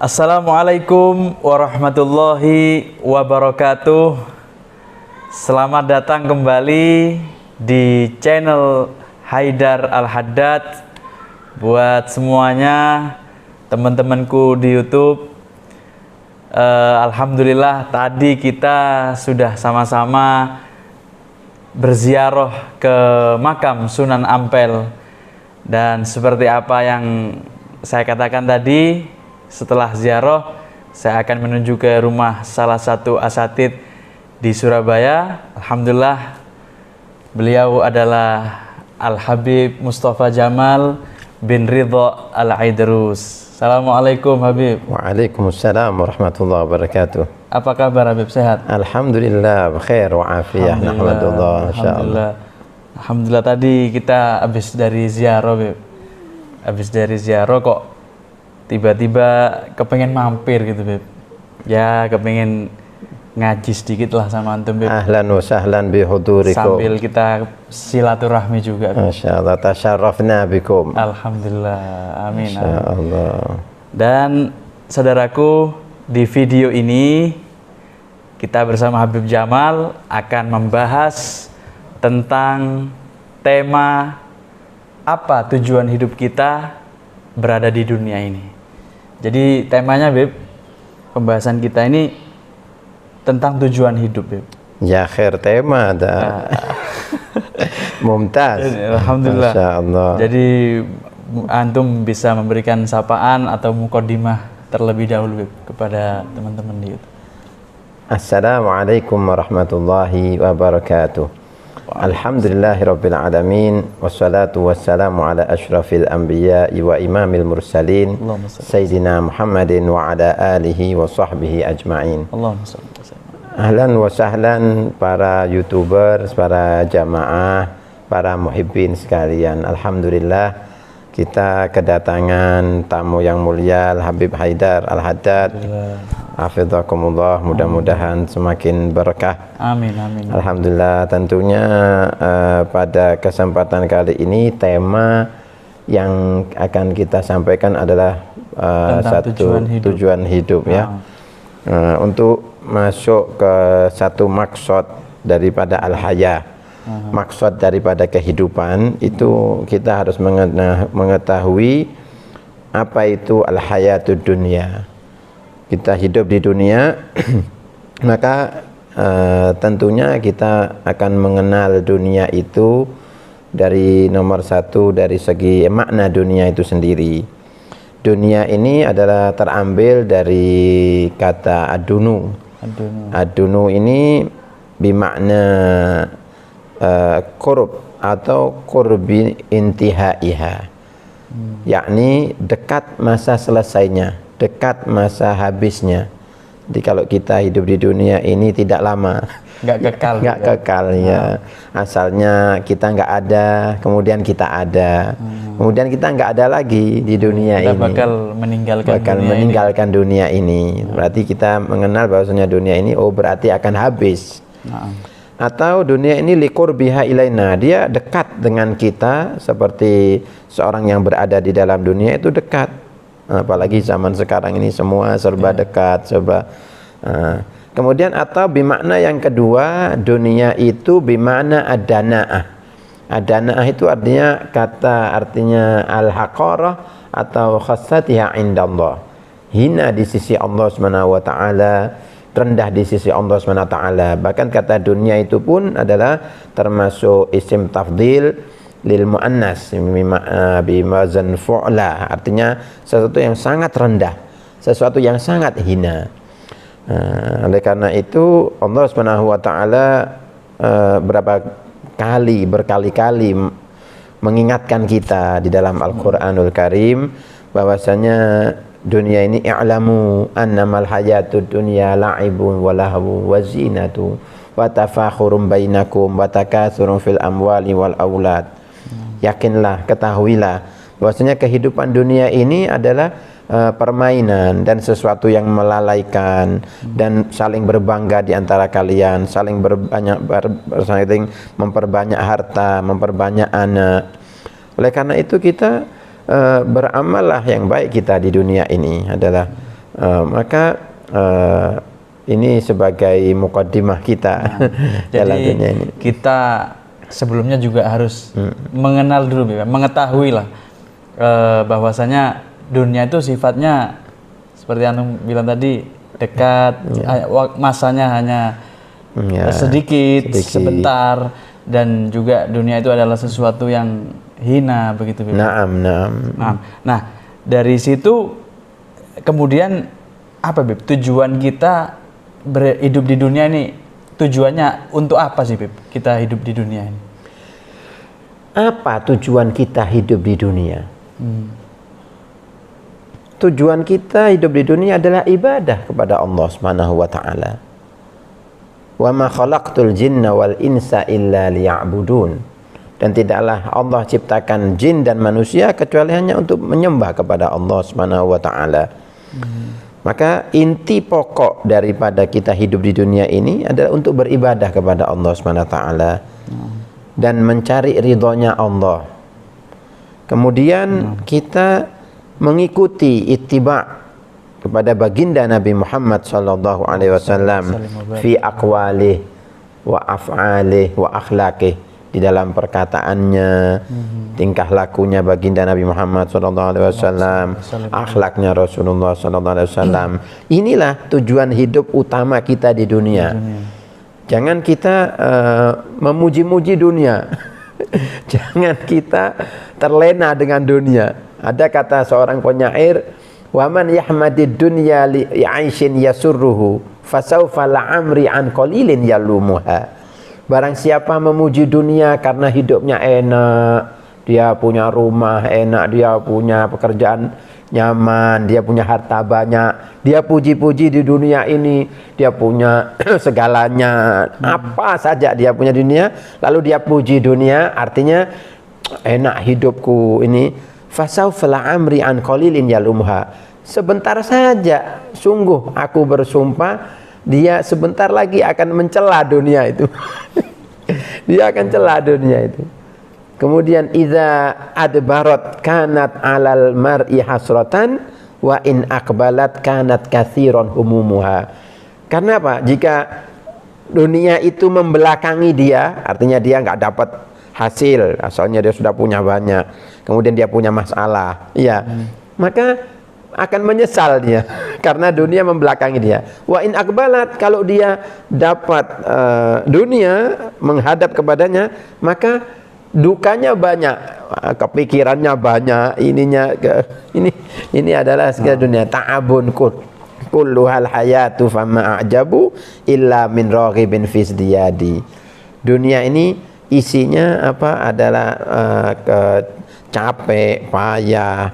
Assalamualaikum warahmatullahi wabarakatuh. Selamat datang kembali di channel Haidar Al-Haddad. Buat semuanya, teman-temanku di YouTube, alhamdulillah tadi kita sudah sama-sama berziarah ke makam Sunan Ampel. Dan seperti apa yang saya katakan tadi, setelah ziarah saya akan menuju ke rumah salah satu asatid di Surabaya. Alhamdulillah beliau adalah Al-Habib Mustafa Jamal bin Ridha Al-Aidrus. Assalamualaikum Habib. Waalaikumsalam warahmatullahi wabarakatuh. Apa kabar Habib, sehat? Alhamdulillah bkhair wa afiyah. Nahmadullah insyaallah. Alhamdulillah tadi kita habis dari ziarah Habib. Habis dari ziarah kok tiba-tiba kepengen mampir gitu Beb. Ya kepengen ngaji sedikit lah sama antum Beb. Ahlan wa sahlan bihudurikum. Sambil kita silaturahmi juga Beb. Masyaallah, tasyarrafna bikum. Alhamdulillah, amin. Insyaallah. Dan saudaraku, di video ini kita bersama Habib Jamal akan membahas tentang tema apa tujuan hidup kita berada di dunia ini. Jadi temanya Beb, pembahasan kita ini tentang tujuan hidup Beb. Ya khair tema ada. Mumtaz. Alhamdulillah. Masyaallah. Jadi antum bisa memberikan sapaan atau muqaddimah terlebih dahulu Beb kepada teman-teman di YouTube. Assalamualaikum warahmatullahi wabarakatuh. Alhamdulillahirabbil alamin wassalatu wassalamu ala asyrafil anbiya'i wa imamil mursalin sayyidina Muhammadin wa ala alihi wa sahbihi ajma'in. Allahumma shalli wa sallim. Ahlan wa sahlan para YouTubers, para jamaah, para muhibbin sekalian. Alhamdulillah kita kedatangan tamu yang mulia Habib Haidar Al-Haddad. Hafidhakumullah, mudah-mudahan semakin berkah. Amin, amin. Alhamdulillah, tentunya pada kesempatan kali ini tema yang akan kita sampaikan adalah satu tujuan hidup ya. Untuk masuk ke satu maksud daripada al-haya. Maksud daripada kehidupan itu kita harus mengetahui apa itu al-hayatud dunya. Kita hidup di dunia, maka tentunya kita akan mengenal dunia itu dari nomor satu dari segi makna dunia itu sendiri. Dunia ini adalah terambil dari kata adunu. Adunu ini bermakna qurb atau qurbi intihaiha, yakni dekat masa selesainya, dekat masa habisnya. Jadi kalau kita hidup di dunia ini tidak lama, nggak kekal, nggak kekal ya. Asalnya kita nggak ada, kemudian kita ada, kemudian kita nggak ada lagi di dunia kita ini. Bakal meninggalkan dunia ini. Berarti kita mengenal bahwasanya dunia ini berarti akan habis. Atau dunia ini liqurbiha ilaina, dia dekat dengan kita seperti seorang yang berada di dalam dunia itu dekat. Apalagi zaman sekarang ini semua serba dekat, serba. Kemudian atau bimakna yang kedua, dunia itu bimakna ad-dana'ah. Ad-dana'ah itu artinya al-haqarah atau khassatiha indallah. Hina di sisi Allah Subhanahu wa taala, rendah di sisi Allah Subhanahu wa taala. Bahkan kata dunia itu pun adalah termasuk isim tafdhil lil muannas bimazan fu'la, artinya sesuatu yang sangat rendah, sesuatu yang sangat hina. Oleh karena itu Allah Subhanahu wa taala berkali-kali mengingatkan kita di dalam Al-Qur'anul Karim bahwasanya dunia ini i'lamu annamal hayatud dunya la'ibun wa lahu wa zinatu wa tafakhurum bainakum wa takatsurun fil amwali wal aulad. Yakinlah, ketahuilah bahwasanya kehidupan dunia ini adalah permainan dan sesuatu yang melalaikan dan saling berbangga di antara kalian, saling memperbanyak harta, memperbanyak anak. Oleh karena itu kita beramallah yang baik kita di dunia ini adalah Maka ini sebagai mukaddimah kita dalam jadi dunia ini. Kita sebelumnya juga harus mengenal dulu, mengetahui lah bahwasanya dunia itu sifatnya seperti Antum bilang tadi, dekat, masanya hanya sedikit, sebentar, dan juga dunia itu adalah sesuatu yang hina begitu. Naam. Nah, dari situ kemudian apa, Bib? Tujuan kita hidup di dunia ini, tujuannya untuk apa sih, Bib? Kita hidup di dunia ini. Apa tujuan kita hidup di dunia? Tujuan kita hidup di dunia adalah ibadah kepada Allah Subhanahu wa taala. Wa ma khalaqtul jinna wal insa illa liya'budun. Dan tidaklah Allah ciptakan jin dan manusia kecuali hanya untuk menyembah kepada Allah Subhanahu wa taala. Maka inti pokok daripada kita hidup di dunia ini adalah untuk beribadah kepada Allah Subhanahu wa taala dan mencari ridhonya Allah. Kemudian kita mengikuti ittiba kepada baginda Nabi Muhammad sallallahu alaihi wasallam fi aqwalih wa af'alih wa akhlaqih, di dalam perkataannya, tingkah lakunya baginda Nabi Muhammad sallallahu alaihi wasallam, akhlaknya Rasulullah sallallahu alaihi wasallam. Inilah tujuan hidup utama kita di dunia. Jangan kita memuji-muji dunia. Jangan kita terlena dengan dunia. Ada kata seorang penyair, wa man yahmadid dunya li 'aishin yasurruhu fasawfa la'amri an qalilin yalumuha. Barang siapa memuji dunia karena hidupnya enak, dia punya rumah enak, dia punya pekerjaan nyaman, dia punya harta banyak, dia puji-puji di dunia ini, dia punya segalanya, apa saja dia punya dunia, lalu dia puji dunia, artinya enak hidupku ini. Fasawfa la'amri an qalilin yalumuha. Sebentar saja, sungguh aku bersumpah, dia sebentar lagi akan mencela dunia itu. Dia akan cela dunia itu. Kemudian idza adbarat kanat 'alal mar'i hasratan wa in aqbalat kanat katsiran humumuha. Karena apa? Jika dunia itu membelakangi dia, artinya dia nggak dapat hasil, asalnya dia sudah punya banyak, kemudian dia punya masalah, maka akan menyesal dia karena dunia membelakangi dia. Wa in akbalat, kalau dia dapat dunia menghadap kepadanya, maka dukanya banyak, kepikirannya banyak, ini adalah segala dunia. Ta'abun kullu hal hayatu fama a'jabu illa min raghibin fi diyadi. Dunia ini isinya apa? Adalah capek, payah.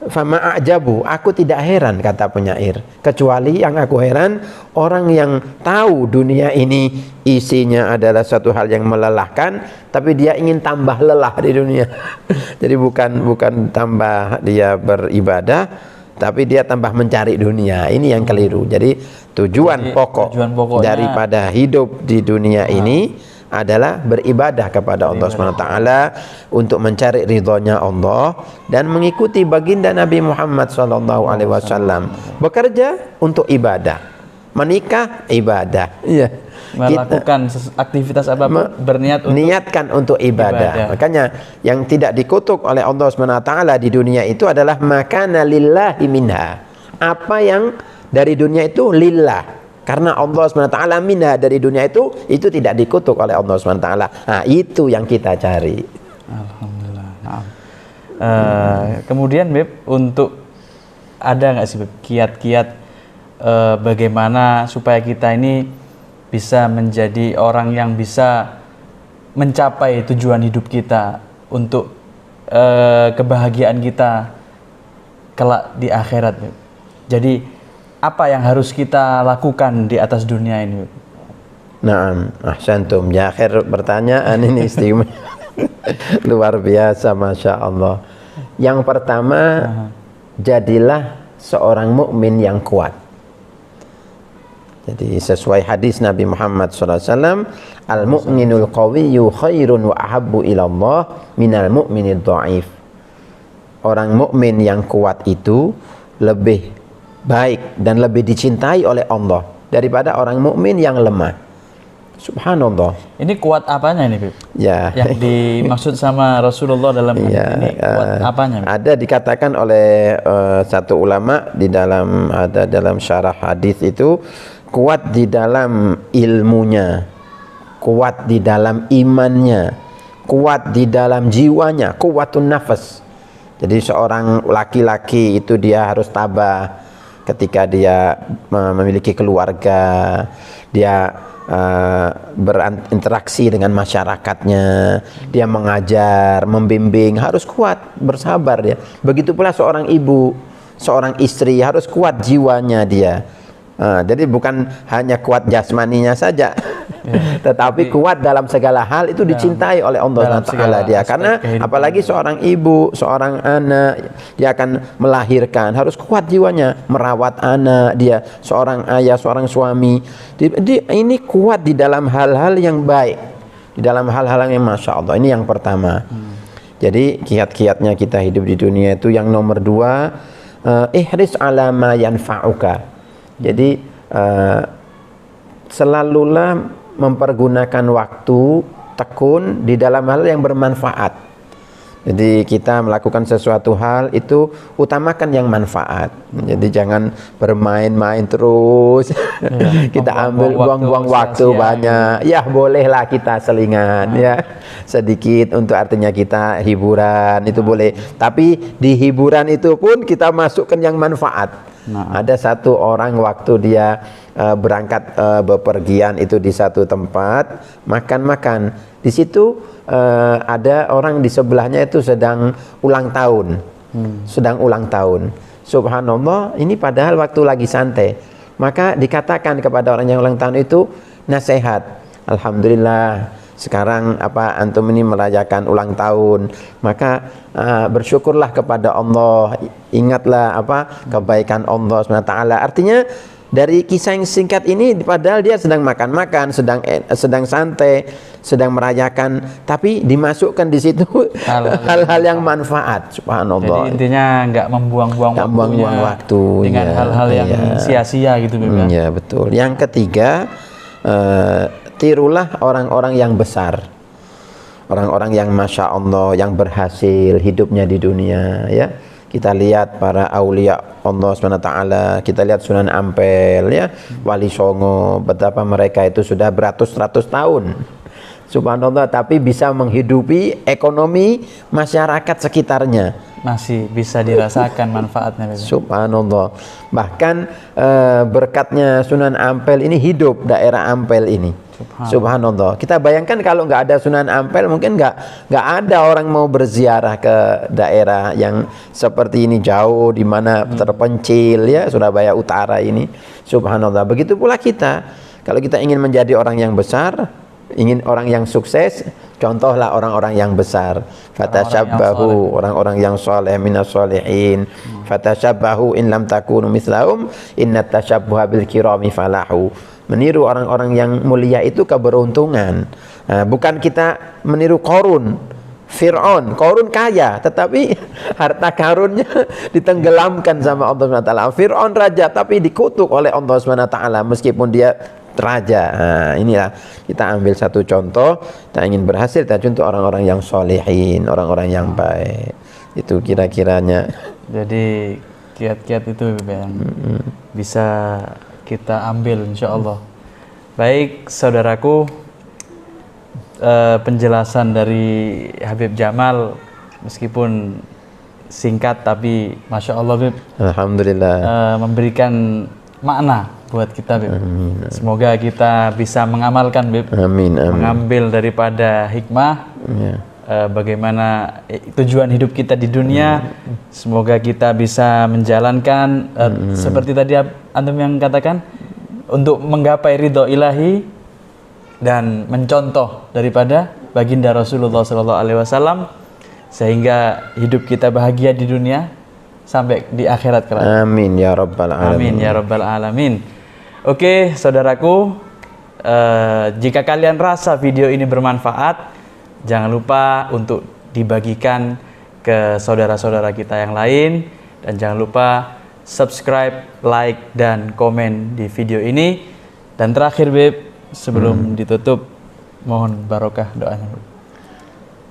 Fama a'jabu, aku tidak heran, kata penyair, kecuali yang aku heran orang yang tahu dunia ini isinya adalah satu hal yang melelahkan, tapi dia ingin tambah lelah di dunia. Jadi bukan tambah dia beribadah, tapi dia tambah mencari dunia. Ini yang keliru. Jadi tujuan pokoknya daripada hidup di dunia ini adalah beribadah kepada Allah SWT untuk mencari ridhonya Allah dan mengikuti baginda Nabi Muhammad SAW. Bekerja untuk ibadah, menikah ibadah, melakukan aktivitas apapun berniat untuk niatkan untuk ibadah. Makanya yang tidak dikutuk oleh Allah SWT di dunia itu adalah makana lillahi minha, apa yang dari dunia itu lillah, karena Allah SWT minha, dari dunia itu tidak dikutuk oleh Allah SWT. Nah, itu yang kita cari. Alhamdulillah. Kemudian Beb, untuk ada nggak sih Beb kiat-kiat bagaimana supaya kita ini bisa menjadi orang yang bisa mencapai tujuan hidup kita untuk kebahagiaan kita kelak di akhirat, Beb. Jadi apa yang harus kita lakukan di atas dunia ini? Naam, ahsantum. Ya, akhir pertanyaan ini istimewa. Luar biasa, Masya Allah. Yang pertama, jadilah seorang mukmin yang kuat. Jadi sesuai hadis Nabi Muhammad SAW, al-mu'minul qawiyyu khairun wa ahabbu ilallah minal mu'minid dha'if. Orang mukmin yang kuat itu lebih baik dan lebih dicintai oleh Allah daripada orang mukmin yang lemah. Subhanallah. Ini kuat apanya ini, Bib? Ya. Yang dimaksud sama Rasulullah dalam hadis ini kuat apanya, Bib? Ada dikatakan oleh satu ulama dalam syarah hadis itu, kuat di dalam ilmunya, kuat di dalam imannya, kuat di dalam jiwanya, kuatun nafas. Jadi seorang laki-laki itu dia harus tabah ketika dia memiliki keluarga, dia berinteraksi dengan masyarakatnya, dia mengajar, membimbing, harus kuat, bersabar dia. Begitu pula seorang ibu, seorang istri harus kuat jiwanya dia. Jadi bukan hanya kuat jasmaninya saja, tetapi kuat dalam segala hal, itu dicintai oleh Allah Taala dia. Karena apalagi seorang ibu, seorang anak, dia akan melahirkan, harus kuat jiwanya, merawat anak dia, seorang ayah, seorang suami. Ini kuat di dalam hal-hal yang baik, di dalam hal-hal yang masya Allah. Ini yang pertama. Jadi kiat-kiatnya kita hidup di dunia itu yang nomor dua, ihris ala ma yanfa'uka. Jadi selalulah mempergunakan waktu, tekun di dalam hal yang bermanfaat. Jadi kita melakukan sesuatu hal itu utamakan yang manfaat. Jadi jangan bermain-main terus. Kita ambil buang-buang waktu banyak. Ya bolehlah kita selingan ya sedikit untuk artinya kita hiburan itu boleh. Tapi di hiburan itu pun kita masukkan yang manfaat. Ada satu orang waktu dia berangkat bepergian itu di satu tempat makan-makan. Di situ ada orang di sebelahnya itu sedang ulang tahun. Sedang ulang tahun. Subhanallah, ini padahal waktu lagi santai. Maka dikatakan kepada orang yang ulang tahun itu nasihat. Alhamdulillah, sekarang antum ini merayakan ulang tahun, maka bersyukurlah kepada Allah, ingatlah kebaikan Allah SWT. Artinya dari kisah yang singkat ini, padahal dia sedang makan-makan, sedang santai, sedang merayakan, tapi dimasukkan di situ hal-hal yang manfaat. Subhanallah. Jadi intinya nggak membuang-buang waktu dengan hal-hal yang sia-sia gitu, Beb. Ya betul. Yang ketiga, tirulah orang-orang yang besar, orang-orang yang masya Allah, yang berhasil hidupnya di dunia ya. Kita lihat para aulia Allah SWT, kita lihat Sunan Ampel ya, Wali Songo, betapa mereka itu sudah beratus-ratus tahun, subhanallah, tapi bisa menghidupi ekonomi masyarakat sekitarnya, masih bisa dirasakan manfaatnya. Subhanallah. Bahkan berkatnya Sunan Ampel ini hidup daerah Ampel ini. Subhanallah. Kita bayangkan kalau nggak ada Sunan Ampel, mungkin nggak ada orang mau berziarah ke daerah yang seperti ini, jauh di mana terpencil ya, Surabaya Utara ini. Subhanallah. Begitu pula kita, kalau kita ingin menjadi orang yang besar, ingin orang yang sukses, contohlah orang-orang yang besar. Fatashabbahu, orang-orang yang soleh, minas solihin. Fatashabbahu in lam takunu mislahum, innat tashabbuha bil kirami falahu. Meniru orang-orang yang mulia itu keberuntungan. Bukan kita meniru Qarun, Fir'aun. Qarun kaya, tetapi harta karunnya ditenggelamkan sama Allah SWT. Fir'aun raja, tapi dikutuk oleh Allah SWT meskipun dia raja. Inilah kita ambil satu contoh. Kita ingin berhasil, kita contoh orang-orang yang solehin, orang-orang yang baik. Itu kira-kiranya. Jadi kiat-kiat itu yang bisa kita ambil insya Allah. Baik saudaraku, penjelasan dari Habib Jamal meskipun singkat tapi masya Allah, Bib, alhamdulillah, memberikan makna buat kita, Bib. Semoga kita bisa mengamalkan, Bib. Amin, amin. Mengambil daripada hikmah bagaimana tujuan hidup kita di dunia. Semoga kita bisa menjalankan seperti tadi antum yang katakan, untuk menggapai ridho ilahi dan mencontoh daripada baginda Rasulullah SAW, sehingga hidup kita bahagia di dunia sampai di akhirat kelak. Amin ya rabbal alamin. Amin ya rabbal alamin. Oke saudaraku, jika kalian rasa video ini bermanfaat, jangan lupa untuk dibagikan ke saudara-saudara kita yang lain, dan jangan lupa subscribe, like, dan komen di video ini. Dan terakhir Beb, sebelum ditutup, mohon barokah doanya.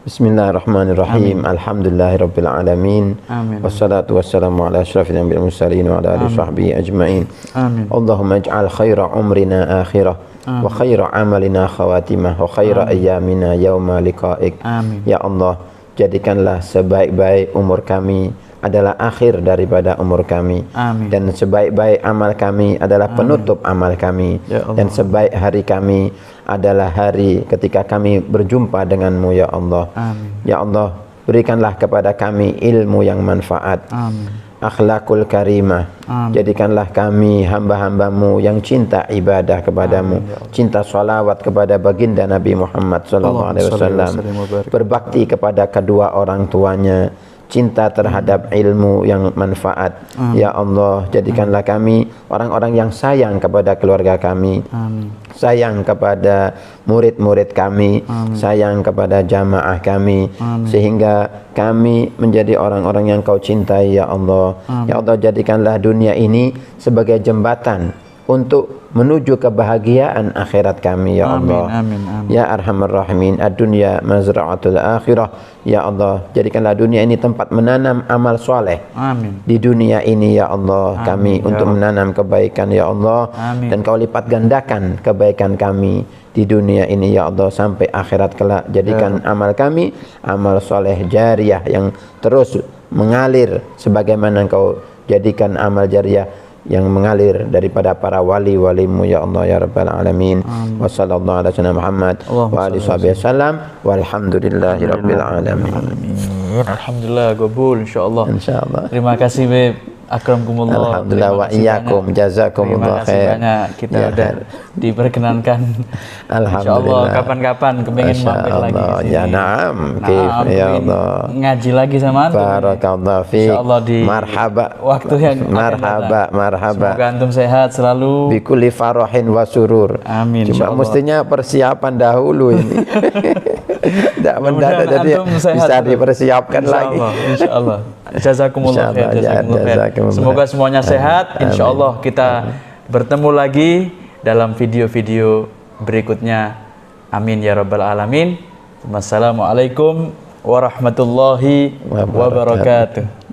Bismillahirrahmanirrahim. Alhamdulillahirabbil alamin. Wassalatu wassalamu ala asyrafil anbiya'i wal mursalin wa ala alihi washabbihi ajmain. Amin. Allahumma ij'al khaira umrina akhirah wa khaira amalina khawatimah wa khaira ayyamina yauma liqa'ik. Ya Allah, jadikanlah sebaik-baik umur kami adalah akhir daripada umur kami. Amin. Dan sebaik-baik amal kami adalah penutup amal kami. Ya Allah. Dan sebaik hari kami adalah hari ketika kami berjumpa denganmu ya Allah. Amin. Ya Allah, berikanlah kepada kami ilmu yang manfaat. Amin. Akhlakul karimah. Amin. Jadikanlah kami hamba-hambamu yang cinta ibadah kepadamu. Amin, ya Allah. Cinta salawat kepada baginda Nabi Muhammad SAW. Berbakti kepada kedua orang tuanya. Cinta terhadap ilmu yang manfaat. Ya Allah, jadikanlah kami orang-orang yang sayang kepada keluarga kami. Amin. Sayang kepada murid-murid kami. Sayang kepada jamaah kami. Sehingga kami menjadi orang-orang yang kau cintai ya Allah. Ya Allah, jadikanlah dunia ini sebagai jembatan untuk menuju kebahagiaan akhirat kami ya Allah. Amin, amin. Ya Arhamar Rahimin, ad-dunya mazra'atul akhirah. Ya Allah, jadikanlah dunia ini tempat menanam amal soleh. Amin. Di dunia ini ya Allah, kami ya untuk menanam kebaikan ya Allah. Amin. Dan kau lipat gandakan kebaikan kami di dunia ini ya Allah sampai akhirat kelak. Jadikan amal kami amal soleh jariyah yang terus mengalir sebagaimana kau jadikan amal jariyah yang mengalir daripada para wali-walimu ya Allah ya Rabbal Alamin. Wa sallallahu ala sayyidina Muhammad wa alihi wasallam walhamdulillahi rabbil alamin. Alhamdulillah qabul insyaallah. Insyaallah. Terima kasih Beb. Akramkumullah. Alhamdulillah wa iyyakum jazakumullah khair. Terima kasih banyak kita Ya, udah diperkenankan. Insyaallah kapan-kapan kepengen mampir lagi di sini. Ya na'am. Kif ya Allah. Ngaji lagi sama antum. Barakallahu fiik. Insyaallah di marhaba. Waktu yang marhaba, marhaba. Semoga antum sehat selalu. Bi kulli farahin wa surur. Amin. Cuma mestinya persiapan dahulu ini. Tidak mendadak jadi bisa dipersiapkan lagi. Insyaallah. Jazakumullah khair. Semoga semuanya sehat. Insyaallah kita bertemu lagi dalam video-video berikutnya. Amin ya rabbal alamin. Wassalamualaikum warahmatullahi wabarakatuh.